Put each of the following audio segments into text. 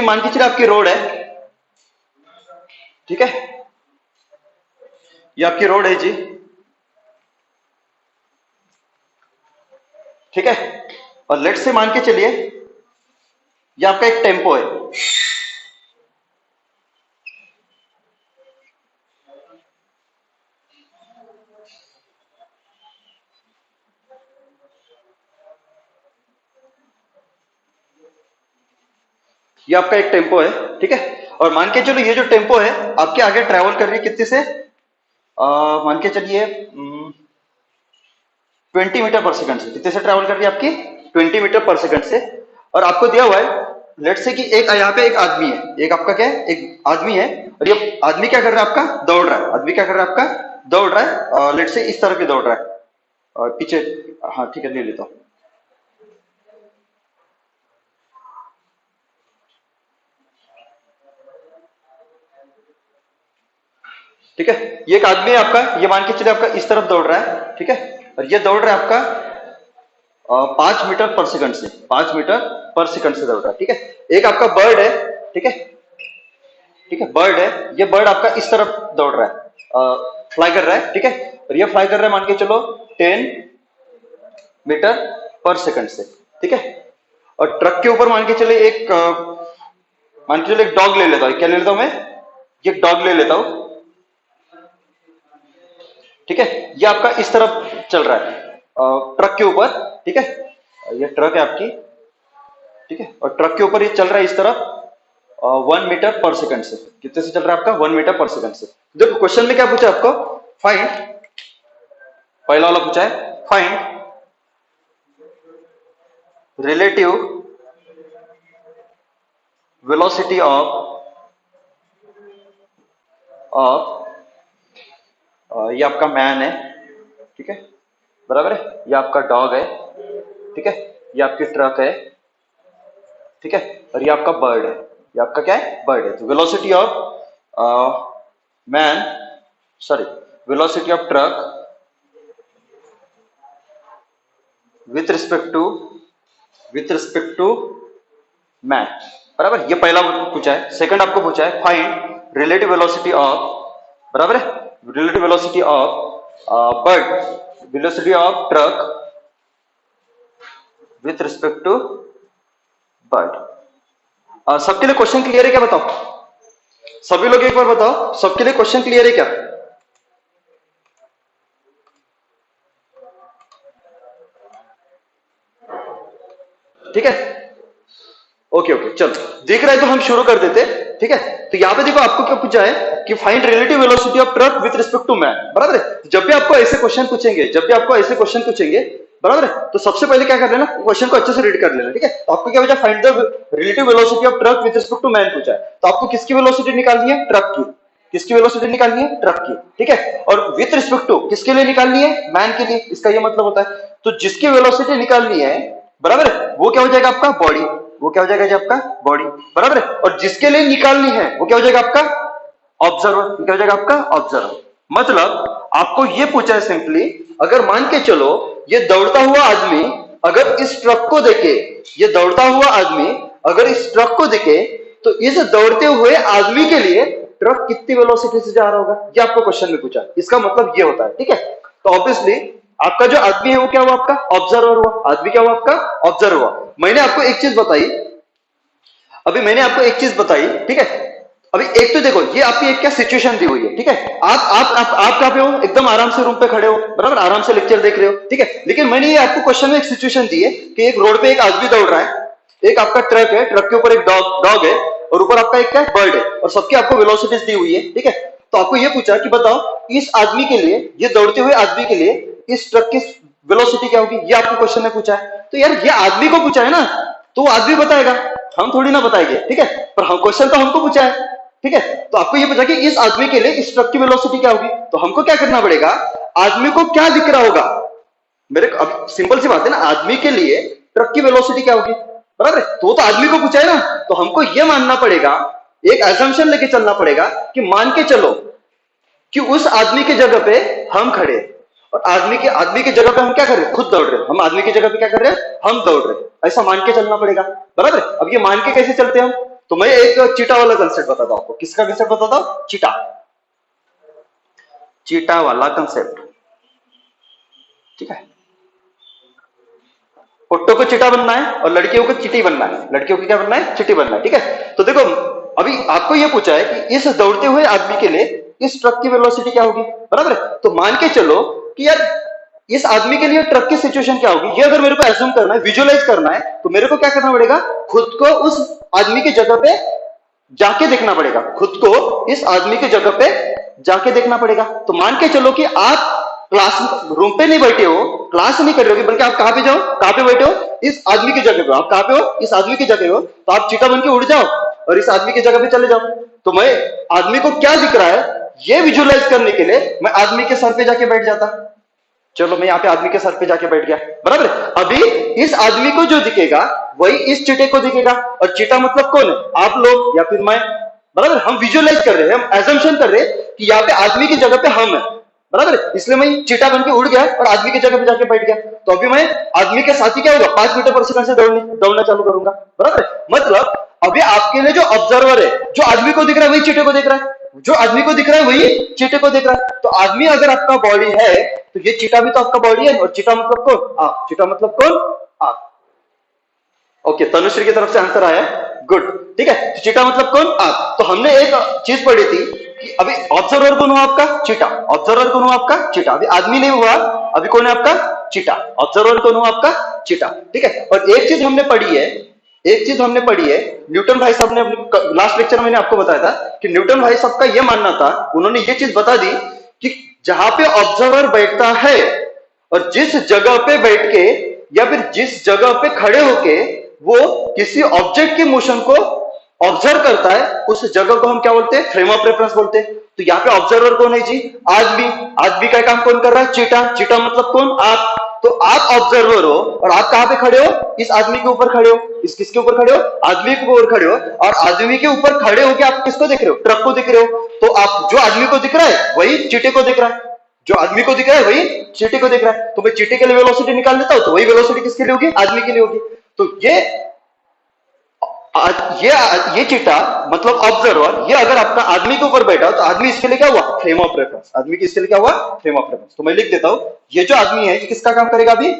मान के चलिए आपकी रोड है, ठीक है, ये आपकी रोड है जी, ठीक है। और लेट से मान के चलिए ये आपका एक टेम्पो है, ये आपका एक टेम्पो है, ठीक है। और मान के चलो ये जो टेम्पो है आपके आगे ट्रेवल कर रही है कितने से, मान के चलिए 20 मीटर पर सेकंड से, कितने से ट्रेवल कर रही है आपकी 20 मीटर पर सेकंड से। और आपको दिया हुआ है लेट से कि एक यहाँ पे एक आदमी है, एक आपका क्या है, एक आदमी है, और ये आदमी क्या कर रहा है आपका, दौड़ रहा है, आदमी क्या कर रहा है आपका, दौड़ रहा है, लेट से इस तरफ भी दौड़ रहा है, और पीछे, हाँ ठीक है ले लेता हूँ, ठीक है। ये एक आदमी है आपका, ये मान के चलिए आपका इस तरफ दौड़ रहा है, ठीक है, और ये दौड़ रहा है आपका 5 मीटर पर सेकंड से, 5 मीटर पर सेकंड से दौड़ रहा है, ठीक है। एक आपका बर्ड है, ठीक है, ठीक है, बर्ड है, ये बर्ड आपका इस तरफ दौड़ रहा है, फ्लाई कर रहा है, ठीक है, और ये फ्लाई कर रहा है मान के चलो 10 मीटर पर सेकंड से, ठीक है। और ट्रक के ऊपर मान के चले एक मान के चलो एक डॉग ले लेता हूँ, क्या ले लेता हूं मैं, ये डॉग ले लेता हूं, ठीक है। ये आपका इस तरफ चल रहा है ट्रक के ऊपर, ठीक है, ये ट्रक है आपकी, ठीक है, और ट्रक के ऊपर ये चल रहा है इस तरफ 1 मीटर पर सेकंड से, कितने से चल रहा है आपका 1 मीटर पर सेकंड से। देखो क्वेश्चन में क्या पूछा आपको, फाइंड, पहला वाला पूछा है फाइंड रिलेटिव वेलोसिटी ऑफ ये आपका मैन है, ठीक है, बराबर है, ये आपका डॉग है, ठीक है, ये आपकी ट्रक है, ठीक है, और ये आपका बर्ड है, ये आपका क्या है, बर्ड है। तो velocity of man, sorry, velocity of truck with respect to man, बराबर, ये पहला पूछा है। सेकंड आपको पूछा है फाइंड रिलेटिव वेलोसिटी ऑफ, बराबर है, relative velocity of bird, velocity of truck with respect to bird. सबके लिए क्वेश्चन क्लियर है क्या, बताओ, सभी लोग एक बार बताओ, सबके लिए क्वेश्चन क्लियर है क्या, ठीक है, ओके ओके, चलो देख रहा है तो हम शुरू कर देते, ठीक है। तो यहाँ पे देखो आपको क्या पूछा है कि find relative velocity of truck with respect to man, बराबर है। जब भी आपको ऐसे क्वेश्चन पूछेंगे, जब भी आपको ऐसे क्वेश्चन पूछेंगे, बराबर है, तो सबसे पहले क्या कर लेना, क्वेश्चन को अच्छे से रीड कर लेना, ठीक है। तो आपको क्या पूछा, find the relative velocity of truck with respect to man पूछा है, तो आपको किसकी वेलोसिटी निकालनी है, ट्रक की, किसकी वेलोसिटी निकालनी है, ट्रक की, ठीक है। और विथ रिस्पेक्ट टू किसके लिए निकालनी है, मैन के लिए, इसका ये मतलब होता है। तो जिसकी वेलोसिटी निकालनी है, बराबर है, वो क्या हो जाएगा आपका बॉडी, वो क्या हो जाएगा जी आपका बॉडी, बराबर है। और जिसके लिए निकालनी है वो क्या हो जाएगा आपका ऑब्जर्वर, क्या हो जाएगा आपका ऑब्जर्वर। मतलब आपको ये पूछा है सिंपली, अगर मान के चलो ये दौड़ता हुआ आदमी अगर इस ट्रक को देखे, ये दौड़ता हुआ आदमी अगर इस ट्रक को देखे, तो इस दौड़ते हुए आदमी के लिए ट्रक कितनी वेलोसिटी से जा रहा होगा, ये आपको क्वेश्चन में पूछा, इसका मतलब ये होता है, ठीक है। तो ऑब्वियसली आपका जो आदमी है वो क्या हुआ, आपका ऑब्जर्वर हुआ, आदमी क्या हुआ, आपका ऑब्जर्वर हुआ। मैंने आपको एक चीज बताई, अभी मैंने आपको एक चीज बताई, ठीक है। अभी एक तो देखो ये आपकी एक क्या सिचुएशन दी हुई है, ठीक है, आप कहां पे हो, एकदम आराम से रूम पे खड़े हो, बराबर, आराम से लेक्चर देख रहे हो, ठीक है। लेकिन मैंने ये आपको क्वेश्चन में एक सिचुएशन दी है कि एक रोड पे एक आदमी दौड़ रहा है, एक आपका ट्रक है, ट्रक के ऊपर एक डॉग है, और ऊपर आपका एक क्या है, बर्ड है, और सबकी आपको वेलोसिटीज दी हुई है, ठीक है। तो आपको ये पूछा कि बताओ इस आदमी के लिए, ये दौड़ते हुए आदमी के लिए इस ट्रक की वेलोसिटी क्या होगी, ये आपको क्वेश्चन में पूछा है। तो यार ये आदमी को पूछा है ना, तो वो आदमी बताएगा, हम थोड़ी ना बताएंगे, ठीक है, पर हम क्वेश्चन तो हमको पूछा है, ठीक है। तो आपको ये पूछा कि इस आदमी के लिए इस ट्रक की वेलोसिटी क्या होगी, तो हमको क्या करना पड़ेगा, आदमी को क्या दिख रहा होगा, मेरे अब सिंपल सी बात है ना, आदमी के लिए ट्रक की वेलोसिटी क्या होगी, बराबर है, तो आदमी को पूछा है ना, तो हमको यह मानना पड़ेगा, एक एजम्पशन लेके चलना पड़ेगा कि मान के चलो कि उस आदमी के जगह पे हम खड़े, और आदमी की जगह पे हम क्या कर रहे हैं, खुद दौड़ रहे हैं, हम आदमी की जगह पे क्या कर रहे हैं, हम दौड़ रहे हैं, ऐसा मान के चलना पड़ेगा, बराबर। अब ये मान के कैसे चलते हैं हम, तो मैं एक चीटा वाला कंसेप्ट बताता हूं आपको। किसका कंसेप्ट बताता हूं? चीटा, चीटा वाला कंसेप्ट। ठीक है, पुट्टो को चिटा बनना है और लड़कियों को चिटी बनना है। लड़कियों को क्या बनना है? चिटी बनना है। ठीक है, तो देखो अभी आपको यह पूछा है कि इस दौड़ते हुए आदमी के लिए इस ट्रक की वेलोसिटी क्या होगी, बराबर है? तो मान के चलो कि यार इस आदमी के लिए ट्रक की सिचुएशन क्या होगी, ये अगर मेरे को एज्यूम करना है, विजुअलाइज करना है, तो मेरे को क्या करना पड़ेगा? खुद को उस आदमी की जगह पे जाके देखना पड़ेगा। खुद को इस आदमी की जगह पे जाके देखना पड़ेगा। तो मान के चलो कि आप क्लास रूम पे नहीं बैठे हो, क्लास नहीं कर रहे हो, बल्कि आप कहां पे जाओ? कहां पे बैठे हो? इस आदमी की जगह पे। आप कहां पे हो? इस आदमी की जगह हो। तो आप चीटा बन के उड़ जाओ और इस आदमी की जगह पे चले जाओ। तो मैं आदमी को क्या दिख रहा है ये विजुअलाइज करने के लिए मैं आदमी के सर पे जाके बैठ जाता। चलो मैं यहाँ पे आदमी के सर पे जाके बैठ गया, बराबर। अभी इस आदमी को जो दिखेगा वही इस चीटे को दिखेगा। और चीटा मतलब कौन है? आप लोग या फिर मैं, बराबर। हम विजुअलाइज कर रहे हैं, हम एजम्पशन कर रहे हैं कि यहाँ पे आदमी की जगह पे हम है, बराबर। इसलिए मैं चीटा बन के उड़ गया और आदमी की जगह पे जाके बैठ गया। तो अभी मैं आदमी के साथ ही क्या होगा? 5 मीटर पर सेकंड से दौड़ना चालू करूंगा, बराबर। मतलब अभी आपके लिए जो ऑब्जर्वर है, जो आदमी को दिख रहा है वही चीटे को देख रहा है, जो आदमी को दिख रहा है वही चीटे को देख रहा है। तो आदमी अगर आपका बॉडी है तो ये चीटा भी तो आपका बॉडी है। और चीटा मतलब कौन? आप। चीटा मतलब कौन? आप। ओके, तनुश्री की तरफ से आंसर आया, गुड। ठीक है, तो चीटा मतलब कौन? आप। तो हमने एक चीज पढ़ी थी कि अभी ऑब्जर्वर कौन हुआ? आपका चीटा। ऑब्जर्वर कौन हुआ? आपका चीटा। अभी आदमी नहीं हुआ, अभी कौन है आपका? चीटा। ऑब्जर्वर कौन हुआ? आपका चीटा। ठीक है, और एक चीज हमने पढ़ी है, एक चीज हमने पढ़ी है, न्यूटन भाई साहब ने लास्ट लेक्चर में मैंने आपको बताया था कि न्यूटन भाई साहब का यह मानना था, उन्होंने ये चीज बता दी कि जहां पे ऑब्जर्वर बैठता है और जिस जगह पे बैठ के या फिर जिस जगह पे खड़े होके वो किसी ऑब्जेक्ट के मोशन को ऑब्जर्व करता है, उस जगह को हम क्या बोलते हैं? फ्रेम ऑफ रेफरेंस बोलते हैं। तो यहाँ पे ऑब्जर्वर कौन है जी? आदमी। आदमी का काम कौन कर रहा है? चीटा। चीटा मतलब कौन? आप। तो आप ऑब्जर्वर हो और आप कहां पे खड़े हो? इस आदमी के ऊपर खड़े हो। इस किसके ऊपर खड़े हो? आदमी के ऊपर खड़े हो। और आदमी के ऊपर खड़े होके आप किसको देख रहे हो? ट्रक को देख रहे हो। तो आप जो आदमी को दिख रहा है वही चीटे को देख रहा है, जो आदमी को दिख रहा है वही चीटे को देख रहा है। तो मैं चीटे के लिए वेलोसिटी निकाल लेता हूं, तो वही वेलोसिटी किसके लिए होगी? आदमी के लिए होगी। तो ये चीटा मतलब ऑब्जर्वर, ये अगर आपका आदमी के ऊपर बैठा तो आदमी इसके लिए क्या हुआ? Frame of reference. आदमी किसके लिए क्या हुआ? Frame of reference. तो मैं लिख देता हूं, ये जो आदमी है ये किसका काम करेगा? अभी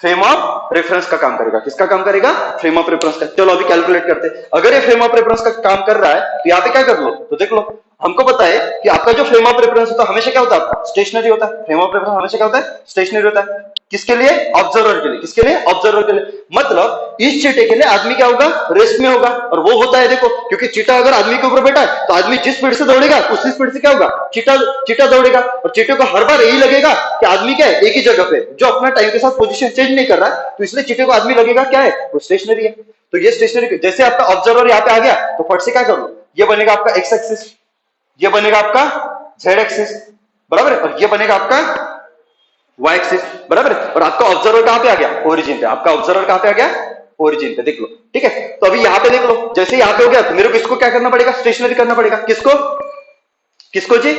फ्रेम ऑफ रेफरेंस का काम करेगा। किसका काम करेगा? फ्रेम ऑफ रेफरेंस का। चलो अभी कैलकुलेट करते हैं। अगर ये फ्रेम ऑफ रेफरेंस का काम कर रहा है तो यहाँ पे क्या कर लो? तो देख लो, हमको पता है कि आपका जो फ्रेम ऑफ रेफरेंस होता है हमेशा क्या होता है? आपका स्टेशनरी होता है। फ्रेम ऑफ रेफरेंस हमेशा क्या होता है? स्टेशनरी होता है। किसके लिए? ऑब्जर्वर के लिए। किसके लिए? ऑब्जर्वर के लिए। मतलब इस चीटे के लिए आदमी क्या होगा? रेस्ट में होगा। और वो होता है, देखो, क्योंकि चीटा अगर आदमी के ऊपर बैठा है तो आदमी जिस स्पीड से दौड़ेगा उसी स्पीड से क्या होगा? चीटा दौड़ेगा। और चीटे को हर बार यही लगेगा कि आदमी क्या है? एक ही जगह पे, जो अपना टाइम के साथ पोजीशन चेंज नहीं कर रहा है। तो इसलिए चीटे को आदमी लगेगा क्या है? वो स्टेशनरी है। तो ये स्टेशनरी, जैसे आपका ऑब्जर्वर यहाँ पे आ गया तो फट से क्या करो? ये बनेगा आपका एक्स एक्सिस, ये बनेगा आपका जेड एक्सिस, बराबर है। और ये बनेगा आपका वाई एक्सिस, बराबर है। और आपका ऑब्जर्वर कहां पे आ गया? ओरिजिन पे। आपका ऑब्जर्वर कहां पे आ गया? ओरिजिन पे। देख लो, ठीक है। तो अभी यहां पे देख लो, जैसे यहां पे हो गया तो मेरे को इसको क्या करना पड़ेगा? स्टेशनरी करना पड़ेगा। किसको? किसको जी?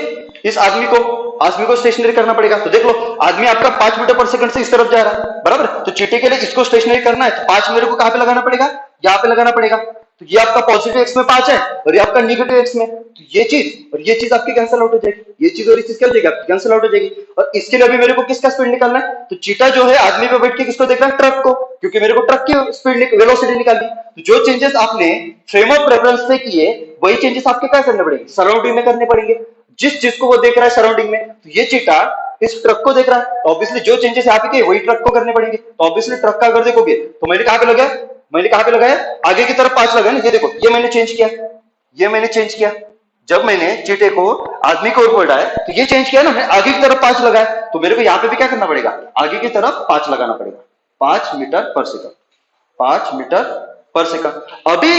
इस आदमी को। आदमी को स्टेशनरी करना पड़ेगा। तो देख लो, आदमी आपका 5 मीटर पर सेकंड से इस तरफ जा रहा है, बराबर। तो चीटे के लिए इसको स्टेशनरी करना है तो 5 मेरे को कहां पे लगाना पड़ेगा? यहां पे लगाना पड़ेगा। तो ये आपका पॉजिटिव एक्स में 5 है और ये आपका निगेटिव एक्स में। तो ये चीज और ये चीज आपकी कैंसिल आउट हो जाएगी। ये चीज और ये चीज क्या हो जाएगी? आपकी कैंसिल आउट हो जाएगी। और इसके लिए अभी मेरे को किसका स्पीड निकालना है? तो चीटा जो है आदमी पे बैठ के किसको देख रहा है? ट्रक को, क्योंकि मेरे को ट्रक की स्पीड वेलोसिटी निकालनी। तो जो चेंजेस आपने फ्रेम ऑफ रेफरेंस पे किए वही चेंजेस आपके क्या करने पड़ेंगे? सराउंडिंग में करने पड़ेंगे। जिस चीज को वो देख रहा है सराउंडिंग में, तो ये चीटा इस ट्रक को देख रहा है, तो ऑब्वियसली जो चेंजेस यहाँ पे किए वही ट्रक को करने पड़ेंगे। तो ऑब्वियसली ट्रक का अगर देखोगे तो मैंने कहां पे लगाया? मैंने कहां पे लगाया? आगे की तरफ 5 लगाया ना। ये देखो, ये मैंने चेंज किया, ये मैंने चेंज किया। जब मैंने चीटे को आदमी को ऊपर उठाया तो ये चेंज किया ना, मैं आगे की तरफ 5 लगाया। तो मेरे को यहाँ पे भी क्या करना पड़ेगा? आगे की तरफ 5 लगाना पड़ेगा। 5 मीटर पर सेकंड, 5 मीटर पर सेकंड। अभी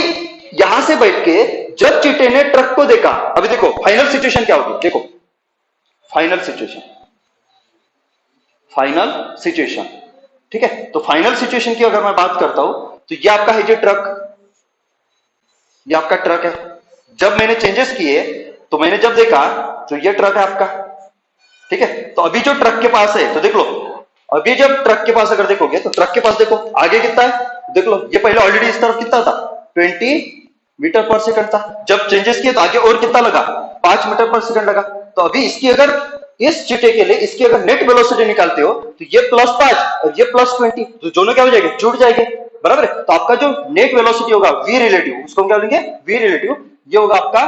यहां से बैठ के जब चीटे ने ट्रक को देखा, अभी देखो फाइनल सिचुएशन क्या होगी? देखो फाइनल सिचुएशन, फाइनल सिचुएशन, ठीक है। तो फाइनल सिचुएशन की अगर मैं बात करता हूं तो ये आपका है जो ट्रक, ये आपका ट्रक है। जब मैंने चेंजेस किए तो मैंने जब देखा तो ये ट्रक है आपका, ठीक है। तो अभी जो ट्रक के पास है, तो देख लो, अभी जब ट्रक के पास अगर देखोगे तो ट्रक के पास देखो आगे कितना है, देख लो। ये पहले ऑलरेडी इस तरफ कितना था? 20 मीटर पर सेकंड था। जब चेंजेस किए तो आगे और कितना लगा, 5 मीटर पर सेकंड लगा। तो अभी इसकी अगर इस चीटे के लिए इसकी अगर नेट वेलोसिटी निकालते हो तो ये +5 और ये +20, तो दोनों क्या हो जाएंगे, जुड़ जाएंगे, बराबर है। तो आपका जो नेट वेलोसिटी होगा वी रिलेटिव, उसको हम क्या बोलेंगे, वी रिलेटिव, ये होगा आपका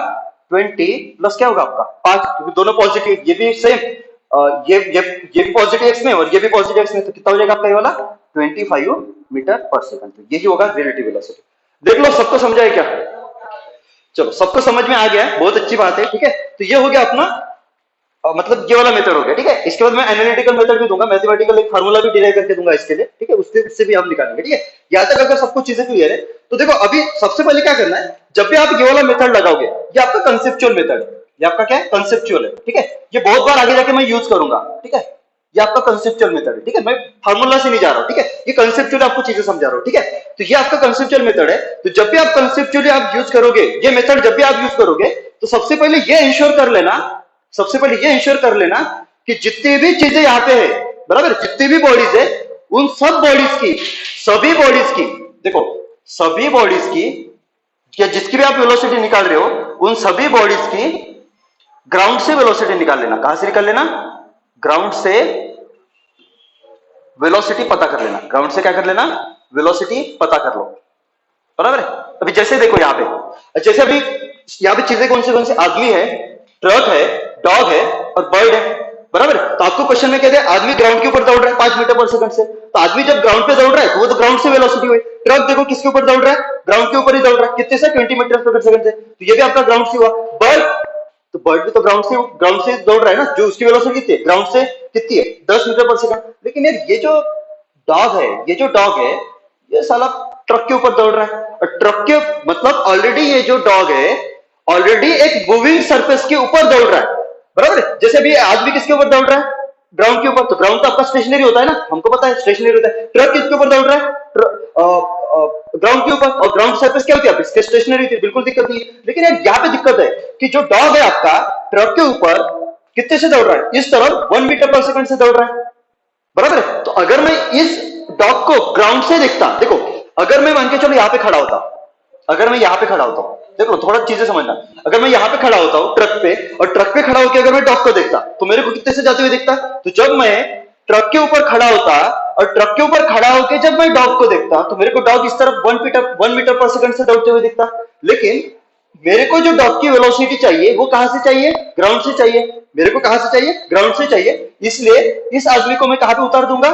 20 प्लस क्या होगा आपका 5, क्योंकि दोनों पॉजिटिव, ये भी सेम, ये भी पॉजिटिव एक्स में और ये भी पॉजिटिव एक्स में, तो कितना हो जाएगा आपका ये वाला 25 मीटर पर सेकंड। तो यही होगा रिलेटिव वेलोसिटी। देख लो सबको समझा है क्या, चलो सबको समझ में आ गया है, बहुत अच्छी बात है, ठीक है। तो ये हो गया अपना मतलब ये वाला मेथड हो गया, ठीक है। इसके बाद मैं एनालिटिकल मेथड भी दूंगा, मैथमेटिकल एक फार्मूला भी डिराइव करके दूंगा इसके लिए, ठीक है, उससे भी हम निकालेंगे, ठीक है। यहाँ तक अगर सबको चीजें क्लियर है तो देखो अभी सबसे पहले क्या करना है, जब भी आप ये वाला मेथड लगाओगे, ये आपका कंसेप्चुअल मेथड है, ये आपका क्या है, कंसेप्चुअल है, ठीक है। ये बहुत बार आगे जाके मैं यूज करूंगा, ठीक है। ये आपका कंसेप्चुअल मेथड है, ठीक है, मैं फार्मूला से नहीं जा रहा हूं, ठीक है, ये कंसेप्चुअली आपको चीजें समझा रहा हूं, ठीक है। तो ये आपका कंसेप्चुअल मेथड है। तो जब भी आप कंसेप्चुअली आप यूज करोगे ये मेथड, जब भी आप यूज करोगे तो सबसे पहले ये इंश्योर कर लेना, सबसे पहले ये इंश्योर कर लेना कि जितनी भी चीजें यहां पे है, बराबर, जितनी भी बॉडीज है, उन सब बॉडीज की, सभी बॉडीज की, देखो सभी बॉडीज की, या जिसकी भी आप वेलोसिटी निकाल रहे हो, उन सभी बॉडीज की ग्राउंड से वेलोसिटी निकाल लेना। कहां से निकाल लेना, ग्राउंड से वेलोसिटी पता कर लेना, ग्राउंड से क्या कर लेना, वेलोसिटी पता कर लो, बराबर है। अभी जैसे देखो यहाँ पे, जैसे अभी यहाँ पे चीजें कौन से आदमी है, ट्रक है, डॉग है और बर्ड है, बराबर है। तो आपको क्वेश्चन में कहते हैं आदमी ग्राउंड के ऊपर दौड़ रहा है 5 मीटर पर सेकंड से, तो आदमी जब ग्राउंड पे दौड़ रहा है तो वो तो ग्राउंड से वेलोसिटी हुई। ट्रक देखो किसके ऊपर दौड़ रहा है, ग्राउंड के ऊपर ही दौड़ रहा है, कितने से, 20 मीटर पर सेकंड से, तो ये भी आपका ग्राउंड से हुआ। बर्ड, तो बर्ड भी तो ग्राउंड से दौड़ रहा है ना, जो उसकी वेलोसिटी कितनी है, ग्राउंड से कितनी है, 10 मीटर पर सेकंड। लेकिन यार ये जो डॉग है, ये जो डॉग है, ये साला ट्रक के ऊपर दौड़ रहा है, और ट्रक के मतलब ऑलरेडी ये जो डॉग है ऑलरेडी एक मूविंग सरफेस के ऊपर दौड़ रहा है, बराबर है। जैसे अभी आदमी किसके ऊपर दौड़ रहा है, ग्राउंड के ऊपर, तो ग्राउंड तो आपका स्टेशनरी होता है ना, हमको पता है स्टेशनरी होता है। ट्रक किसके ऊपर दौड़ रहा है, ग्राउंड के ऊपर, और ग्राउंड सरफेस क्या होती है आपकी, स्टेशनरी होती है, बिल्कुल दिक्कत नहीं है। लेकिन यार यहाँ पे दिक्कत है कि जो डॉग है आपका ट्रक के ऊपर कितने से दौड़ रहा है, इस तरफ 1 मीटर पर सेकंड से दौड़ रहा है, बराबर है। तो अगर मैं इस डॉग को ग्राउंड से देखता, देखो अगर मैं मान के चलो यहाँ पे खड़ा होता, अगर मैं यहाँ पे खड़ा होता हूँ, देखो थोड़ा चीजें समझना, अगर मैं यहाँ पे खड़ा होता हूँ ट्रक पे, और ट्रक पे खड़ा होकर अगर मैं डॉग को देखता तो मेरे को कितने से जाते हुए दिखता, तो जब मैं ट्रक के ऊपर खड़ा होता और ट्रक के ऊपर खड़ा होकर जब मैं डॉग को देखता तो मेरे को डॉग इस तरफ 1 मीटर पर सेकंड से दौड़ते हुए दिखता। लेकिन मेरे को जो डॉग की वेलोसिटी चाहिए वो कहां से चाहिए, ग्राउंड से चाहिए, मेरे को कहां से चाहिए, ग्राउंड से चाहिए। इसलिए इस आदमी को मैं कहां पे उतार दूंगा,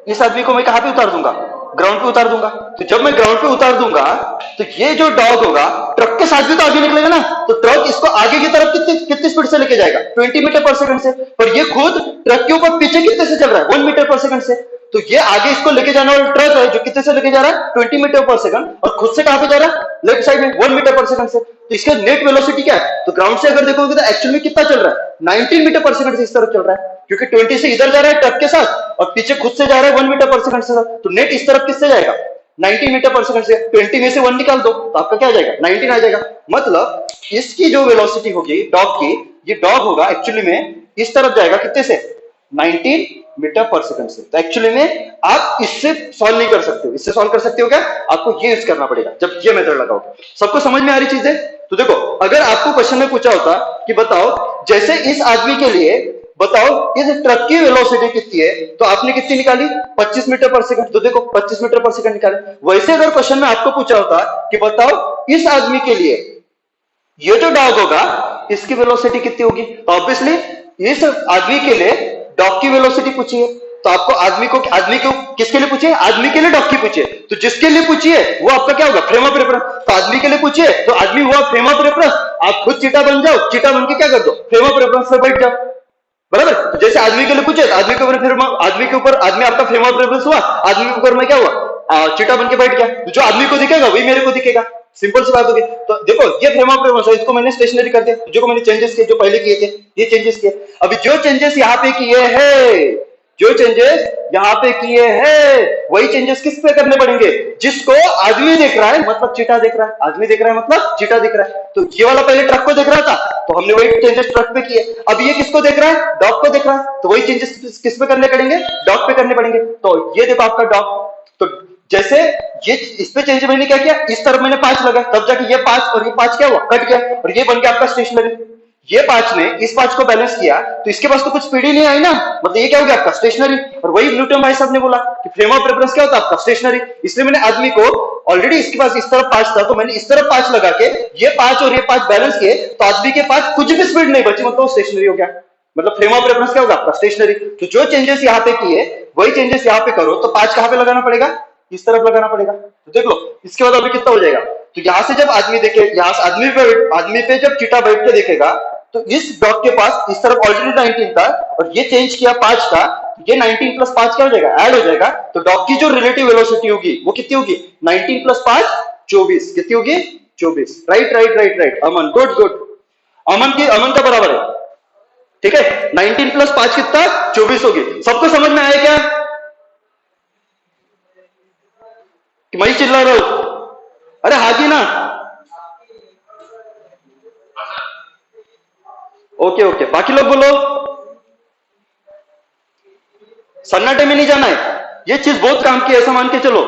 इस आदमी को मैं कहां पे उतार दूंगा, ग्राउंड पे उतार दूंगा। तो जब मैं ग्राउंड पे उतार दूंगा तो ये जो डॉग होगा ट्रक के साथ भी तो आगे निकलेगा ना, तो ट्रक इसको आगे की तरफ कितनी स्पीड से लेके जाएगा, 20 मीटर पर सेकंड से, पर ये खुद ट्रक के ऊपर पीछे कितने से चल रहा है, 1 मीटर पर सेकंड से। तो ये आगे इसको लेके जाने वाला ट्रक है जो कितने से लेके जा रहा है, 20 मीटर पर सेकंड, और खुद से कहां पे जा रहा है, लेफ्ट साइड में 1 मीटर पर सेकंड से। तो इसका नेट वेलोसिटी क्या है, तो ग्राउंड से अगर देखोगे तो एक्चुअली कितना चल रहा है, 19 मीटर पर सेकंड से इस तरफ चल रहा है, क्योंकि 20 से इधर जा रहा है ट्रक के साथ और पीछे खुद से जा रहा है 1 मीटर पर सेकंड से। तो नेट इस तरफ किससे जाएगा, 19 मीटर पर सेकंड से। 20 में से 1 निकाल दो तो आपका क्या आ जाएगा, 19 आ जाएगा। मतलब इसकी जो वेलोसिटी होगी डॉग की, ये डॉग होगा एक्चुअली में इस तरफ जाएगा कितने से, 19 मीटर पर सेकंड से। तो एक्चुअली में आप इससे सॉल्व नहीं कर सकते हो, इससे सॉल्व कर सकते हो क्या, आपको ये यूज करना पड़ेगा जब ये मेथड लगाओगे। सबको समझ में आ रही चीज है। तो देखो अगर आपको क्वेश्चन में पूछा होता कि बताओ जैसे इस आदमी के लिए बताओ इस ट्रक की वेलोसिटी कितनी है, तो आपने कितनी निकाली, 25 मीटर पर सेकंड, तो देखो 25 मीटर पर सेकंड निकाले। वैसे अगर क्वेश्चन में आपको पूछा होता कि बताओ इस आदमी के लिए ये जो डॉग होगा इसकी वेलोसिटी कितनी होगी, तो ऑब्वियसली इस आदमी के लिए डॉग की वेलोसिटी पूछिए, तो आपको आदमी को किसके लिए पूछिए, आदमी के लिए डॉग की पूछिए, तो जिसके लिए पूछिए वो आपका क्या होगा, फ्रेम ऑफ रेफरेंस। तो आदमी के लिए पूछिए तो आदमी हुआ फ्रेम ऑफ रेफरेंस, आप खुद चीटा बन जाओ, चीटा बन के क्या कर दो, फ्रेम ऑफ रेफरेंस पे बैठ जाओ, बराबर। तो जैसे आदमी के लिए पूछे आदमी के ऊपर, फिर आदमी के ऊपर आदमी आपका फ्रेम ऑफ रेफरेंस हुआ, आदमी के ऊपर मैं क्या हुआ, चीटा बन के बैठ गया, जो आदमी को दिखेगा वही मेरे को दिखेगा, सिंपल सी बात होगी। तो देखो ये फ्रेम ऑफ रेफरेंस है, इसको मैंने स्टेशनरी कर दिया, जो मैंने चेंजेस किए जो पहले किए थे ये चेंजेस किए। अभी जो चेंजेस यहाँ पे किए हैं, जो चेंजेस यहाँ पे किए हैं वही चेंजेस किस पे करने पड़ेंगे, जिसको आदमी देख रहा है मतलब चीटा देख रहा है, आदमी देख रहा है मतलब चीटा देख रहा है। तो ये वाला पहले ट्रक को देख रहा था तो हमने वही चेंजेस ट्रक पे किए। अब ये किसको देख रहा है, डॉग को देख रहा है, तो वही चेंजेस किस पे करने पड़ेंगे, डॉग पे करने पड़ेंगे। तो ये देखो आपका डॉग, तो जैसे ये इस पे चेंज मैंने क्या किया, इस तरफ मैंने 5 लगा, तब जाके ये 5 और ये 5 क्या हुआ, कट गया और ये बन गया आपका स्टेशनरी। ये 5 ने इस 5 को बैलेंस किया तो इसके पास तो कुछ स्पीड ही नहीं आई ना, मतलब ये क्या हो गया आपका स्टेशनरी। और वही न्यूटन भाई साहब ने बोला कि फ्रेम ऑफ रेफरेंस क्या होता है आपका स्टेशनरी। इसलिए मैंने आदमी को ऑलरेडी इसके पास इस तरफ 5 था तो मैंने इस तरफ 5 लगा के ये 5 और ये 5 बैलेंस किए तो आदमी के पास कुछ भी स्पीड नहीं बची, मतलब स्टेशनरी हो गया। मतलब फ्रेम ऑफ रेफरेंस क्या होगा आपका स्टेशनरी। तो जो चेंजेस यहाँ पे किए वही चेंजेस यहाँ पे करो तो 5 कहां पे लगाना पड़ेगा, इस तरफ लगाना पड़ेगा। तो देख लो इसके बाद अभी कितना हो जाएगा। तो यहां से जब आदमी देखे, यहां से आदमी पे जब चीटा बैठ के देखेगा तो इस डॉग के पास इस तरफ ऑलरेडी 19 था और ये चेंज किया 5 का, ये 19 प्लस 5 क्या हो जाएगा, ऐड हो जाएगा। तो डॉग की जो रिलेटिव वेलोसिटी होगी वो कितनी होगी, 19 प्लस 5 24, कितनी होगी 24। राइट राइट राइट राइट अमन, गुड गुड। अमन का बराबर है, ठीक है। 19 प्लस 5 कितना, 24 होगी। सबको समझ में आया क्या कि मैं ही चिल्ला रहा हूं, अरे हाजी ना। ओके ओके, बाकी लोग बोलो। सन्नाटे में नहीं जाना है, ये चीज बहुत काम की है, ऐसा मान के चलो।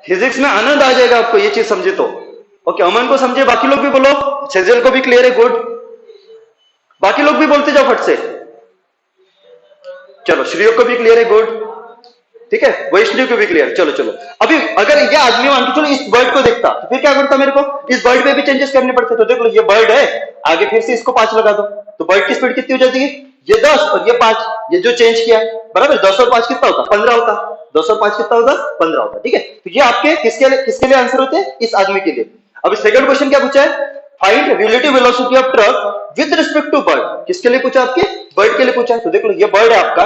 फिजिक्स में आनंद आ जाएगा आपको ये चीज समझे तो। ओके, अमन को समझे, बाकी लोग भी बोलो। सेजल को भी क्लियर है, गुड। बाकी लोग भी बोलते जाओ फट से। चलो श्रीयो को भी क्लियर है, गुड, ठीक है। वैष्णव को भी क्लियर, चलो चलो। अभी अगर ये आदमी मान के चलो इस बर्ड को देखता तो फिर क्या करता, मेरे को इस बर्ड पे भी चेंजेस करने पड़ते। तो देख लो ये बर्ड है, आगे फिर से इसको 5 लगा दो तो बर्ड की स्पीड कितनी हो जाती है, ये 10 और ये 5, ये जो चेंज किया बराबर 10 और 5 कितना होता, 15 होता। 10 और 5 कितना होता, 15 होता, ठीक है। तो ये आपके किसके लिए आंसर होते हैं, इस आदमी के लिए। अभी सेकंड क्वेश्चन क्या पूछा है, find relative velocity of truck with respect to bird. किसके लिए पूछा, आपके बर्ड के लिए पूछा है। तो देख लो ये बर्ड है आपका,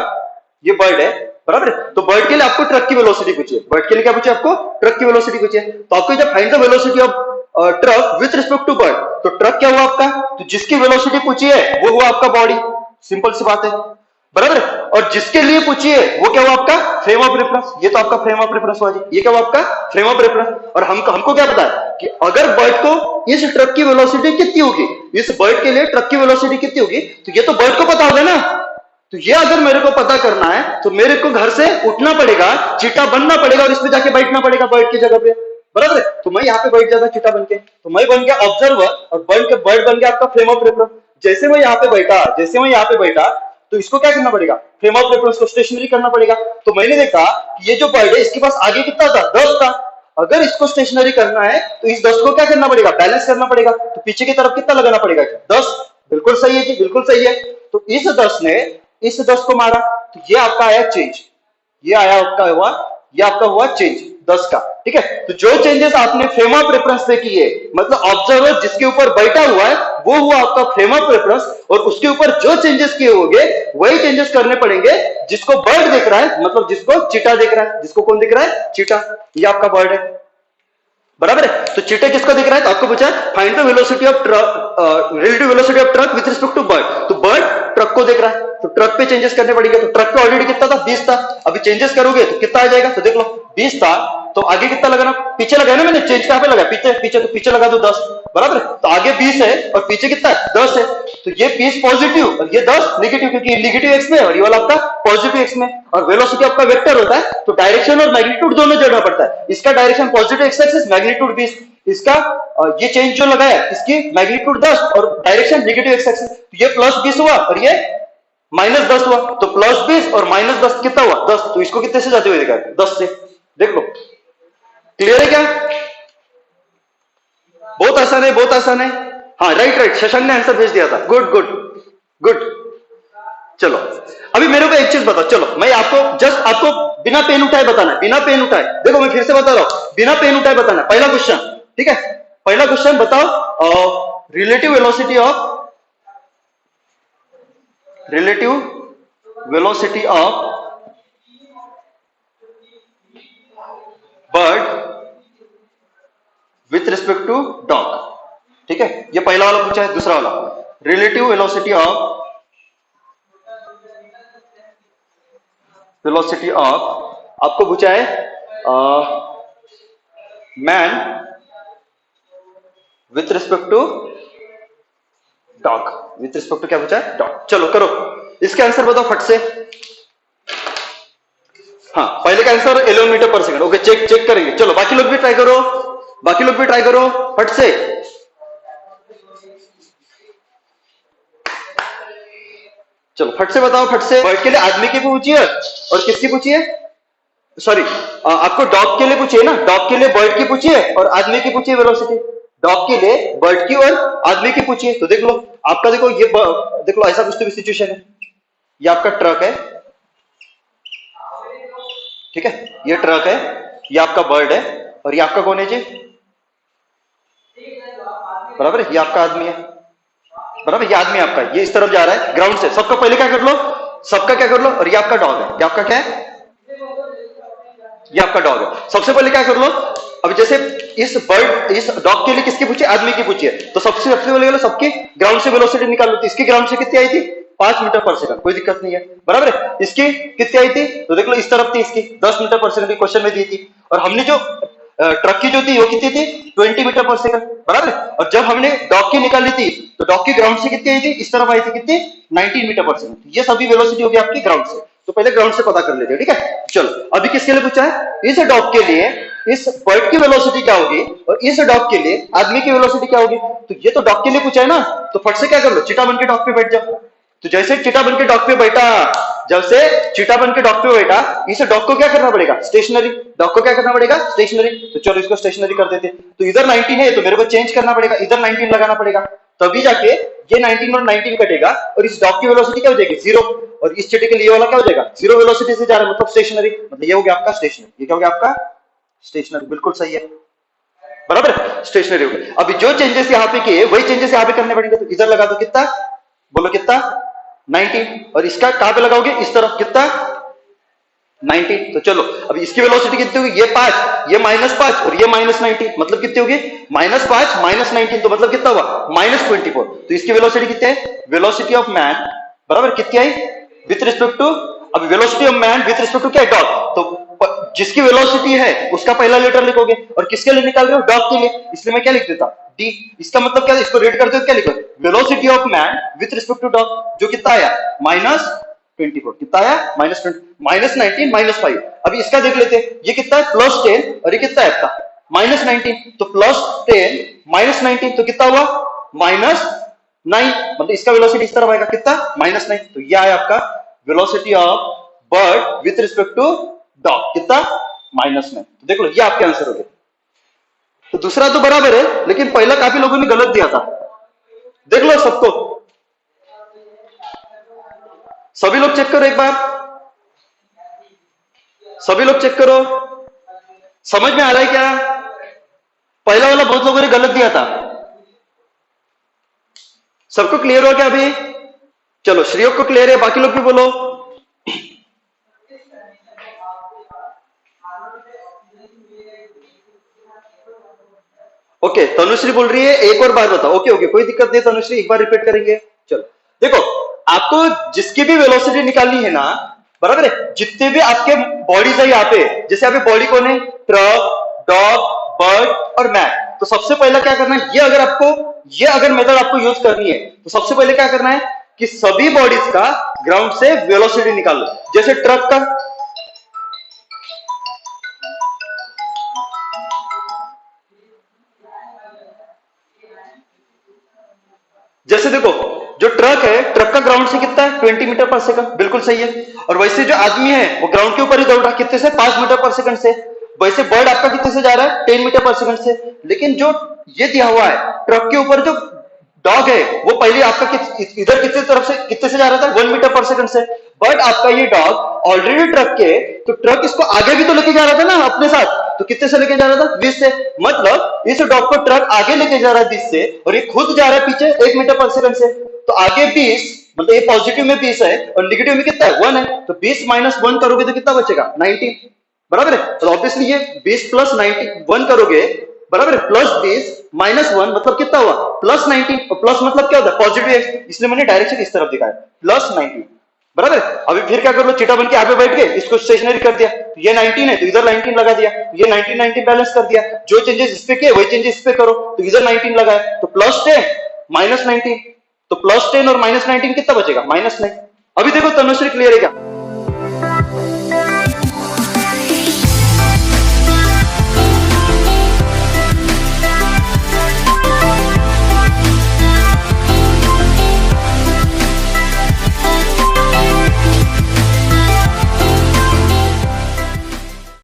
ये बर्ड है बराबर। तो बर्ड के लिए आपको ट्रक की वेलोसिटी पूछी है, बर्ड के लिए क्या पूछे आपको, ट्रक की वेलोसिटी पूछी है। तो आपको जब find the velocity of truck with respect to bird, तो ट्रक क्या हुआ आपका, तो जिसकी वेलोसिटी पूछी है वो हुआ आपका बॉडी, सिंपल सी बात है बराबर। और जिसके लिए पूछी है वो क्या हुआ आपका फ्रेम ऑफ रेफरेंस, ये तो आपका फ्रेम ऑफ रेफरेंस हुआ जी, ये क्या हुआ आपका फ्रेम ऑफ रेफरेंस। और हमको क्या पता है कि अगर बर्ड को इस ट्रक की वेलोसिटी कितनी होगी, इस बर्ड के लिए ट्रक की वेलोसिटी कितनी होगी, तो ये तो बर्ड को पता होगा ना। तो ये अगर मेरे को पता करना है तो मेरे को घर से उठना पड़ेगा, चीटा बनना पड़ेगा और इसमें जाके बैठना पड़ेगा बर्ड की जगह पे बराबर है। तो मैं यहाँ पे बैठ जाता चीटा बन के, तो मैं बन गया ऑब्जर्वर और बर्ड बन गया आपका फ्रेम ऑफ रेफरेंस। जैसे मैं यहाँ पे बैठा तो इसको क्या करना पड़ेगा, फ्रेम ऑफ रेफरेंस को स्टेशनरी करना पड़ेगा। तो मैंने देखा कि ये जो बर्ड है इसके पास आगे कितना था, 10 था। अगर इसको स्टेशनरी करना है तो इस 10 को क्या करना पड़ेगा, बैलेंस करना पड़ेगा। तो पीछे की तरफ कितना लगाना पड़ेगा, 10। बिल्कुल सही है जी, बिल्कुल सही है। तो इस 10 ने इस 10 को मारा तो ये आपका आया चेंज, ये आपका हुआ चेंज 10 का, ठीक है। तो जो चेंजेस आपने फ्रेम ऑफ रेफरेंस पे किए, मतलब ऑब्जर्वर जिसके ऊपर बैठा हुआ है वो हुआ आपका फ्रेम ऑफ रेफरेंस, और उसके ऊपर जो चेंजेस किए होंगे वही चेंजेस करने पड़ेंगे जिसको बर्ड देख रहा है, मतलब जिसको चीटा देख रहा है। जिसको कौन दिख रहा है, चीटा, ये आपका बर्ड है बराबर है। तो चीटे किसको दिख रहा है, तो आपको पूछा find the velocity of truck, relative velocity of truck with respect to bird. तो बर्ड ट्रक को देख रहा है तो ट्रक पे चेंजेस करने पड़ेंगे। तो ट्रक पे ऑलरेडी कितना था, 20 था। अभी चेंजेस करोगे तो कितना आ जाएगा, तो देख लो 20 था तो आगे कितना लगाना, पीछे लगाया ना मैंने, चेंज कहां पे लगा, पीछे, तो पीछे लगा दो 10 बराबर। तो आगे 20 है और पीछे कितना है, 10 है। तो ये 20 पॉजिटिव और ये 10 नेगेटिव, क्योंकि नेगेटिव एक्स में और ये वाला आपका पॉजिटिव एक्स में। और वेलोसिटी आपका वेक्टर होता है तो डायरेक्शन और मैग्नीट्यूड दोनों जोड़ना पड़ता है। इसका direction positive x axis, magnitude 20, इसका ये चेंज जो लगाया इसकी मैग्नीट्यूड 10 और डायरेक्शन नेगेटिव एक्स एक्सिस। तो ये प्लस 20 हुआ और ये माइनस 10 हुआ। तो प्लस 20 और माइनस 10 कितना हुआ, 10। तो इसको कितने से जाते हुए देखा, 10 से। देख लो क्लियर है क्या, बहुत आसान है, बहुत आसान है। हाँ राइट राइट, शशांक ने आंसर भेज दिया था, गुड गुड गुड। चलो अभी मेरे को एक चीज बताओ, चलो मैं आपको बिना पेन उठाए बताना है, बिना पेन उठाए। देखो मैं फिर से बता रहा हूं, बिना पेन उठाए बताना है। पहला क्वेश्चन, ठीक है, पहला क्वेश्चन बताओ, relative velocity of bird with respect to dog, ठीक है। ये पहला वाला पूछा है। दूसरा वाला रिलेटिव वेलोसिटी ऑफ आपको पूछा है man with respect to dog, with respect to क्या पूछा है, डॉग। चलो करो इसके आंसर बताओ फट से। हाँ, पहले का आंसर 11 मीटर पर सेकंड। ओके, चेक करेंगे। चलो बाकी लोग भी ट्राई करो, बाकी लोग भी ट्राई करो फट से। चलो फट से बताओ, फट से। बर्ड के लिए आदमी की पूछिए और किसकी पूछिए? सॉरी, आपको डॉग के लिए पूछिए ना, डॉग के लिए बर्ड की पूछिए और आदमी की पूछिए वेलोसिटी। डॉग के लिए बर्ड की और आदमी की पूछिए। तो देख लो आपका, देखो ये देख लो ऐसा कुछ तो भी सिचुएशन है। ये आपका ट्रक है, ठीक है, ये ट्रक है, ये आपका बर्ड है और ये आपका कौन है जी? बराबर है, ये आपका आदमी है। बराबर, ये आदमी आपका, ये इस तरफ जा रहा है ग्राउंड से। सबका पहले क्या कर लो, सबका क्या कर लो, और ये आपका डॉग है। ये आपका क्या है? ये आपका डॉग है। सबसे पहले क्या कर लो, अब जैसे इस डॉग के लिए किसकी पूछिए? आदमी की पूछिए। तो सबसे पहले सबकी ग्राउंड से वेलोसिटी निकाल लो। तो इसकी ग्राउंड से कितनी आई थी? 5 मीटर पर सेकंड, कोई दिक्कत नहीं है। बराबर है, इसकी कितनी आई थी? तो देख लो इस तरफ थी इसकी 10 मीटर पर सेकंड, क्वेश्चन में दी थी। और हमने जो ट्रक की जो थी वो कितनी थी? 20 मीटर पर सेकंड। बराबर। और जब हमने डॉग की निकाली थी तो डॉग की ग्राउंड से कितनी आई थी? इस तरफ आई थी कितनी? 19 मीटर पर सेकंड। ये सभी वेलोसिटी होगी आपकी ग्राउंड से। तो पहले ग्राउंड से पता कर लेते हैं, ठीक है। चलो अभी किसके लिए पूछा है? इस डॉग के लिए इस बर्ड की वेलोसिटी क्या होगी और इस डॉग के लिए आदमी की वेलोसिटी क्या होगी। तो ये तो डॉग के लिए पूछा है ना, तो फट से क्या कर लो, चीटा बन के डॉग पे बैठ जाओ। तो जैसे चीटा बन के डॉग पे बैठा, जब से चीटा बन के डॉग पे बैठा, इसे डॉग को क्या करना पड़ेगा? स्टेशनरी। डॉग को क्या करना पड़ेगा? स्टेशनरी। तो चलो इसको स्टेशनरी कर देते। तो इधर 19 है तो मेरे को चेंज करना पड़ेगा, इधर 19 लगाना पड़ेगा, तभी जाके ये 19 और 19 कटेगा और इस डॉग की वेलोसिटी क्या हो जाएगी? 0। और इस चीटे के लिए वाला क्या हो जाएगा? 0 वेलोसिटी से जा रहा है, मतलब स्टेशनरी। मतलब ये हो गया आपका स्टेशनरी। ये क्या हो गया आपका? स्टेशनरी। बिल्कुल सही है, बराबर, स्टेशनरी हो गया। अभी जो चेंजेस यहाँ पे किए वही चेंजेस यहाँ पे करने पड़ेंगे। तो इधर लगा दो, कितना? बोलो कितना? 19। और इसका कहां पे लगाओगे? इस तरफ, कितना? 19। तो चलो अभी इसकी वेलोसिटी कितनी होगी? ये 5, ये -5 और ये -19, मतलब कितनी होगी? -5 -19, तो मतलब कितना हुआ? -24। तो इसकी वेलोसिटी कितनी है? वेलोसिटी ऑफ मैन बराबर कितनी आई? विथ रिस्पेक्ट टू, अभी velocity of man with respect to क्या है? डॉग। तो जिसकी वेलोसिटी है उसका पहला लेटर लिखोगे। और किसके लिए निकाल रहे हो? डॉग के लिए। इसलिए मैं क्या लिख देता? डी। इसका मतलब क्या? इसको रेड करते हो, क्या लिखो? Velocity of man with respect to dog, जो कितना आया? -24। कितना आया? -20, -19 -5। अभी इसका देख लेते हैं, ये कितना है? +10 और ये कितना है आपका? -19। तो +10 -19 तो कितना हुआ? -9। मतलब इसका वेलोसिटी इस तरफ आएगा, कितना? -9। तो ये आया आपका velocity of bird with respect to dog, कितना? -9। तो देख लो ये आपके आंसर हो गए। तो दूसरा तो बराबर है, लेकिन पहला काफी लोगों ने गलत दिया था। देख लो सबको, सभी लोग चेक करो एक बार, सभी लोग चेक करो, समझ में आ रहा है क्या? पहला वाला बहुत लोगों ने गलत दिया था। सबको क्लियर हो क्या अभी? चलो श्रीयोग को क्लियर है, बाकी लोग भी बोलो। ओके, तनुश्री बोल रही है एक और बार बताओ। ओके ओके, कोई दिक्कत नहीं तनुश्री, एक बार रिपीट करेंगे। चलो देखो, आपको जिसकी भी वेलोसिटी निकालनी है ना, बराबर है, जितने भी आपके बॉडीज है यहाँ पे, जैसे यहाँ पे बॉडी कौन है? ट्रक, डॉग, बर्ड और मैन। तो सबसे पहला क्या करना है, ये अगर मेथड आपको यूज करनी है तो सबसे पहले क्या करना है कि सभी बॉडीज का ग्राउंड से वेलोसिटी निकाल लो। जैसे ट्रक का, जैसे देखो जो ट्रक है, ट्रक का ग्राउंड से कितना है? 20 मीटर पर सेकंड, बिल्कुल सही है। और वैसे जो आदमी है वो ग्राउंड के ऊपर ही दौड़ रहा है, कितने से? 5 मीटर पर सेकंड से। वैसे बर्ड आपका कितने से जा रहा है? 10 मीटर पर सेकंड से। लेकिन जो ये दिया हुआ है ट्रक के ऊपर, जो डॉग है वो पहले आपका इधर कितने तरफ से, कितने से जा रहा था? 1 मीटर पर सेकंड से। बट आपका ये डॉग ऑलरेडी ट्रक के, तो ट्रक इसको आगे भी तो लेके जा रहा था ना अपने साथ, तो कितने से लेके जा रहा था? 20 से। मतलब इस डॉग को ट्रक आगे लेके जा रहा है 20 से और ये खुद जा रहा है पीछे 1 मीटर पर सेकंड से। तो आगे 20, मतलब ये पॉजिटिव में 20 है और नेगेटिव में कितना है? 1 है। तो 20 - 1 करोगे तो कितना बचेगा? 19, बराबर है। तो ऑब्वियसली ये 20 + 91 करोगे, बराबर है, +20 - 1 मतलब कितना हुआ? +19। और प्लस मतलब क्या होता है? पॉजिटिव है, इसलिए मैंने डायरेक्शन इस तरफ दिखाया, +19, बराबर। अभी फिर क्या कर लो, चीटा बन के यहाँ पे बैठ गए, इसको स्टेशनरी कर दिया। तो ये 19 है तो इधर 19 लगा दिया, ये 19 बैलेंस कर दिया। जो चेंजेस इस पे किए वही चेंजेस इस पे करो, तो इधर 19 लगाया, तो +10 - 19, तो +10 और -19 कितना बचेगा? -9। अभी देखो तनुश्री क्लियर है क्या?